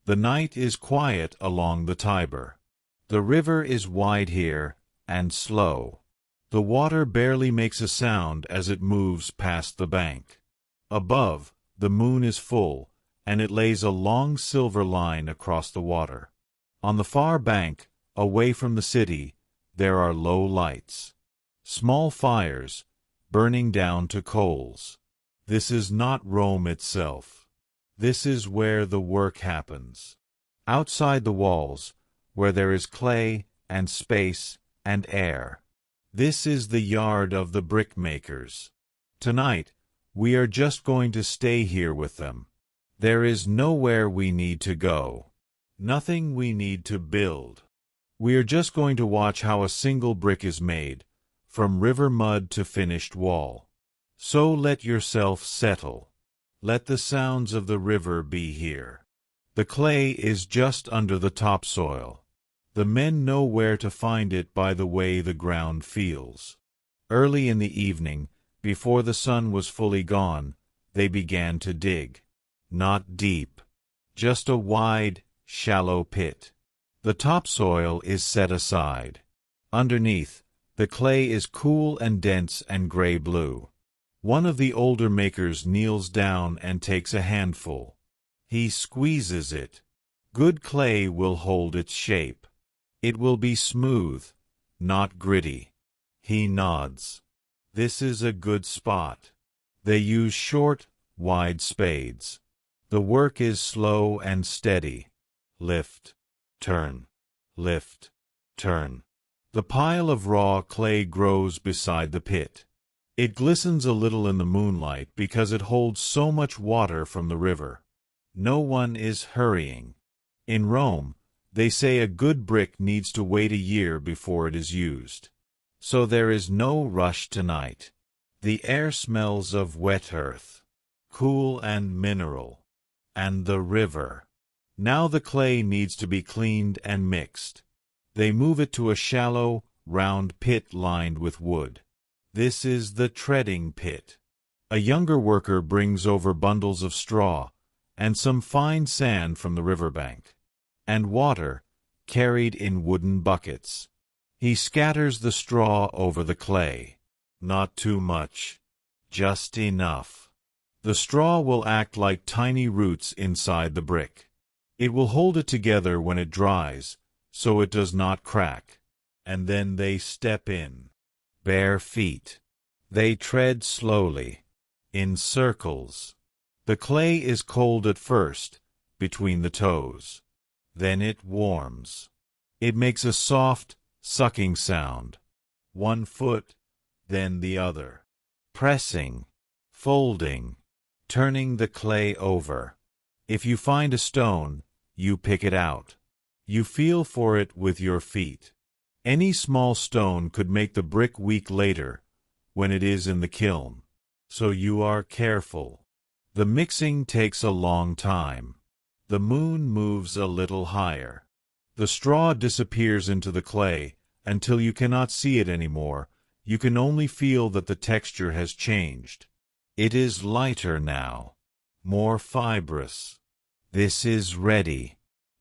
The night is quiet along the Tiber. The river is wide here, and slow. The water barely makes a sound as it moves past the bank. Above, the moon is full, and it lays a long silver line across the water. On the far bank, away from the city, there are low lights. Small fires, burning down to coals. This is not Rome itself. This is where the work happens. Outside the walls, where there is clay and space and air. This is the yard of the brickmakers. Tonight, we are just going to stay here with them. There is nowhere we need to go. Nothing we need to build. We are just going to watch how a single brick is made, from river mud to finished wall. So let yourself settle. Let the sounds of the river be here. The clay is just under the topsoil. The men know where to find it by the way the ground feels. Early in the evening, before the sun was fully gone, they began to dig. Not deep. Just a wide, shallow pit. The topsoil is set aside. Underneath, the clay is cool and dense and gray-blue. One of the older makers kneels down and takes a handful. He squeezes it. Good clay will hold its shape. It will be smooth, not gritty. He nods. This is a good spot. They use short, wide spades. The work is slow and steady. Lift, turn, lift, turn. The pile of raw clay grows beside the pit. It glistens a little in the moonlight because it holds so much water from the river. No one is hurrying. In Rome, they say a good brick needs to wait a year before it is used. So there is no rush tonight. The air smells of wet earth, cool and mineral, and the river. Now the clay needs to be cleaned and mixed. They move it to a shallow, round pit lined with wood. This is the treading pit. A younger worker brings over bundles of straw and some fine sand from the riverbank, and water, carried in wooden buckets. He scatters the straw over the clay. Not too much. Just enough. The straw will act like tiny roots inside the brick. It will hold it together when it dries, so it does not crack. And then they step in. Bare feet. They tread slowly, in circles. The clay is cold at first, between the toes. Then it warms. It makes a soft, sucking sound. One foot, then the other. Pressing, folding, turning the clay over. If you find a stone, you pick it out. You feel for it with your feet. Any small stone could make the brick weak later, when it is in the kiln. So you are careful. The mixing takes a long time. The moon moves a little higher. The straw disappears into the clay until you cannot see it anymore. You can only feel that the texture has changed. It is lighter now, more fibrous. This is ready.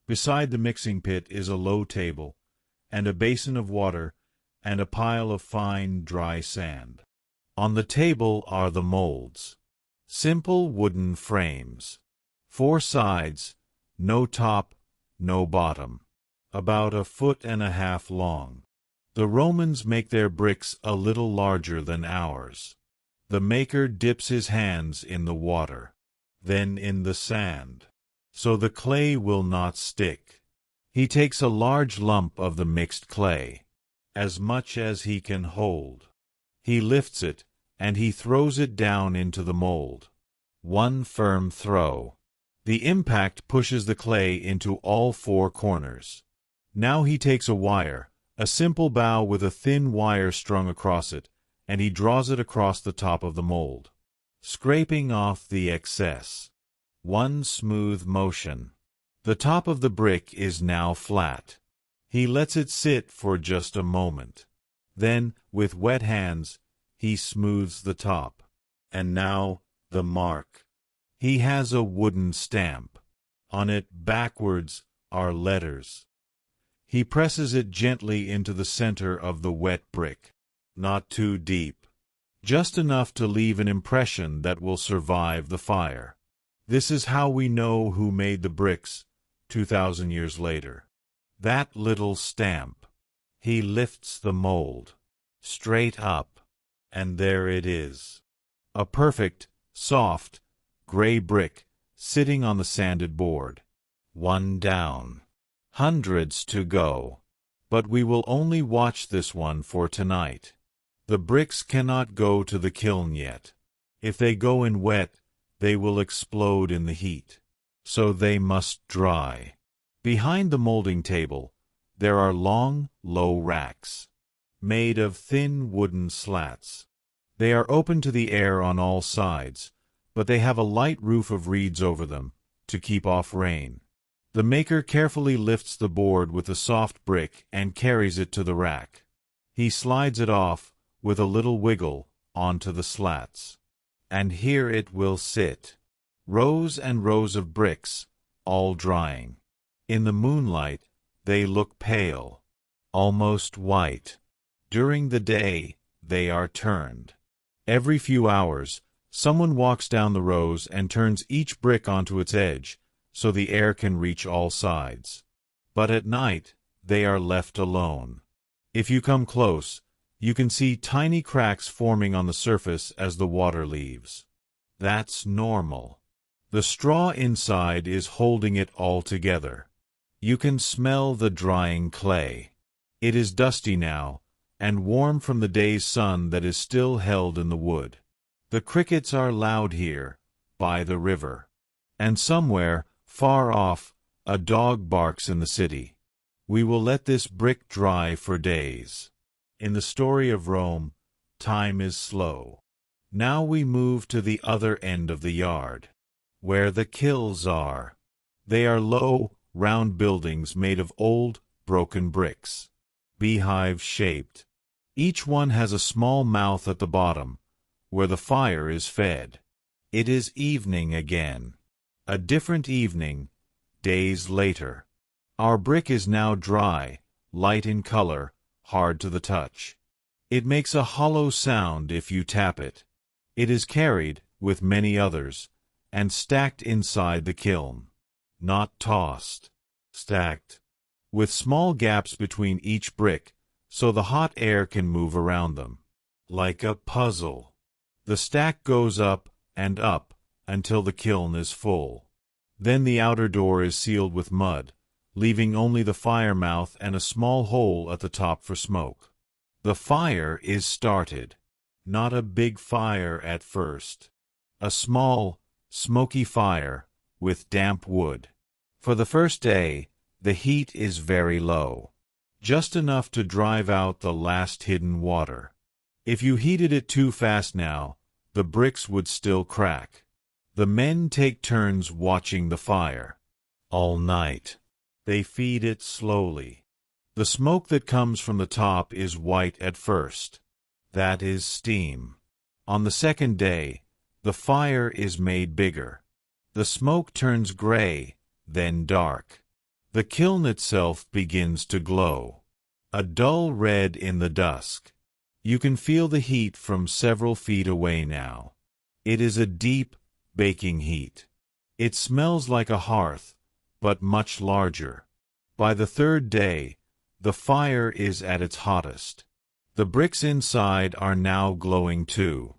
Beside the mixing pit is a low table, and a basin of water, and a pile of fine, dry sand. On the table are the molds. Simple wooden frames. 4 sides, no top, no bottom. About 1.5 feet long. The Romans make their bricks a little larger than ours. The maker dips his hands in the water, then in the sand, so the clay will not stick. He takes a large lump of the mixed clay, as much as he can hold. He lifts it, and he throws it down into the mold. One firm throw. The impact pushes the clay into all 4 corners. Now he takes a wire, a simple bow with a thin wire strung across it, and he draws it across the top of the mold, scraping off the excess. One smooth motion. The top of the brick is now flat. He lets it sit for just a moment. Then, with wet hands, he smooths the top. And now, the mark. He has a wooden stamp. On it, backwards, are letters. He presses it gently into the center of the wet brick. Not too deep. Just enough to leave an impression that will survive the fire. This is how we know who made the bricks 2,000 years later. That little stamp. He lifts the mold. Straight up. And there it is. A perfect, soft, gray brick sitting on the sanded board. One down. Hundreds to go. But we will only watch this one for tonight. The bricks cannot go to the kiln yet. If they go in wet, they will explode in the heat. So they must dry. Behind the molding table, there are long, low racks, made of thin wooden slats. They are open to the air on all sides, but they have a light roof of reeds over them to keep off rain. The maker carefully lifts the board with the soft brick and carries it to the rack. He slides it off with a little wiggle onto the slats. And here it will sit. Rows and rows of bricks, all drying. In the moonlight, they look pale, almost white. During the day, they are turned. Every few hours, someone walks down the rows and turns each brick onto its edge, so the air can reach all sides. But at night, they are left alone. If you come close, you can see tiny cracks forming on the surface as the water leaves. That's normal. The straw inside is holding it all together. You can smell the drying clay. It is dusty now, and warm from the day's sun that is still held in the wood. The crickets are loud here, by the river. And somewhere, far off, a dog barks in the city. We will let this brick dry for days. In the story of Rome, time is slow. Now we move to the other end of the yard, where the kilns are. They are low, round buildings made of old, broken bricks, beehive-shaped. Each one has a small mouth at the bottom, where the fire is fed. It is evening again. A different evening, days later. Our brick is now dry, light in color, hard to the touch. It makes a hollow sound if you tap it. It is carried, with many others, and stacked inside the kiln. Not tossed. Stacked. With small gaps between each brick, so the hot air can move around them. Like a puzzle. The stack goes up and up until the kiln is full. Then the outer door is sealed with mud, leaving only the fire mouth and a small hole at the top for smoke. The fire is started. Not a big fire at first. A small, smoky fire with damp wood. For the first day, the heat is very low. Just enough to drive out the last hidden water. If you heated it too fast now, the bricks would still crack. The men take turns watching the fire. All night. They feed it slowly. The smoke that comes from the top is white at first. That is steam. On the second day, the fire is made bigger. The smoke turns gray, then dark. The kiln itself begins to glow. A dull red in the dusk. You can feel the heat from several feet away now. It is a deep, baking heat. It smells like a hearth, but much larger. By the third day, the fire is at its hottest. The bricks inside are now glowing too.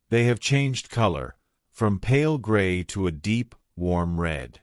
They have changed color, from pale gray to a deep, warm red.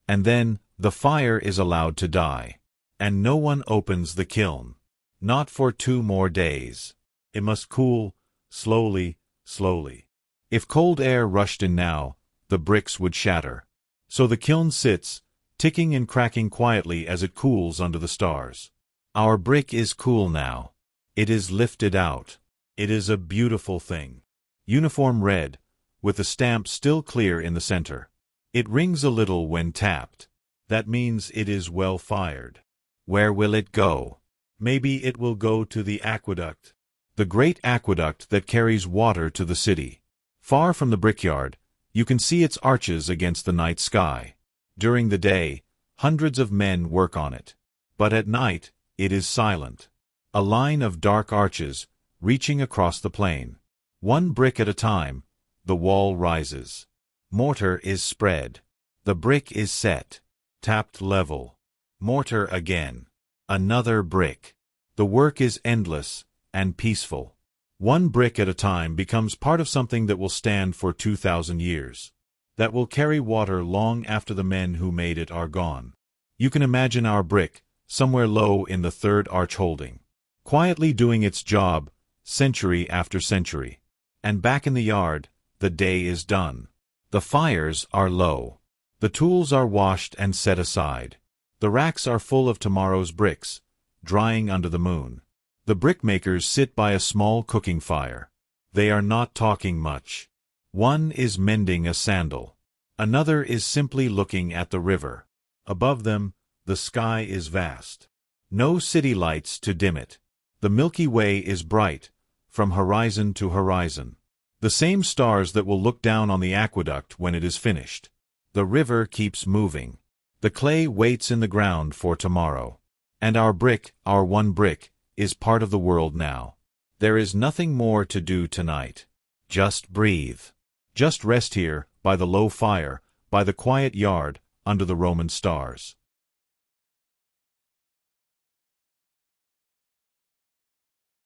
And then the fire is allowed to die. And no one opens the kiln. Not for 2 more days. It must cool, slowly, slowly. If cold air rushed in now, the bricks would shatter. So the kiln sits, ticking and cracking quietly as it cools under the stars. Our brick is cool now. It is lifted out. It is a beautiful thing. Uniform red, with the stamp still clear in the center. It rings a little when tapped. That means it is well fired. Where will it go? Maybe it will go to the aqueduct. The great aqueduct that carries water to the city. Far from the brickyard, you can see its arches against the night sky. During the day, hundreds of men work on it. But at night, it is silent. A line of dark arches, reaching across the plain. One brick at a time, the wall rises. Mortar is spread. The brick is set. Tapped level. Mortar again. Another brick. The work is endless and peaceful. One brick at a time becomes part of something that will stand for 2,000 years. That will carry water long after the men who made it are gone. You can imagine our brick, somewhere low in the third arch holding, quietly doing its job, century after century. And back in the yard, the day is done. The fires are low. The tools are washed and set aside. The racks are full of tomorrow's bricks, drying under the moon. The brickmakers sit by a small cooking fire. They are not talking much. One is mending a sandal. Another is simply looking at the river. Above them, the sky is vast. No city lights to dim it. The Milky Way is bright, from horizon to horizon. The same stars that will look down on the aqueduct when it is finished. The river keeps moving. The clay waits in the ground for tomorrow. And our brick, our one brick, is part of the world now. There is nothing more to do tonight. Just breathe. Just rest here, by the low fire, by the quiet yard, under the Roman stars.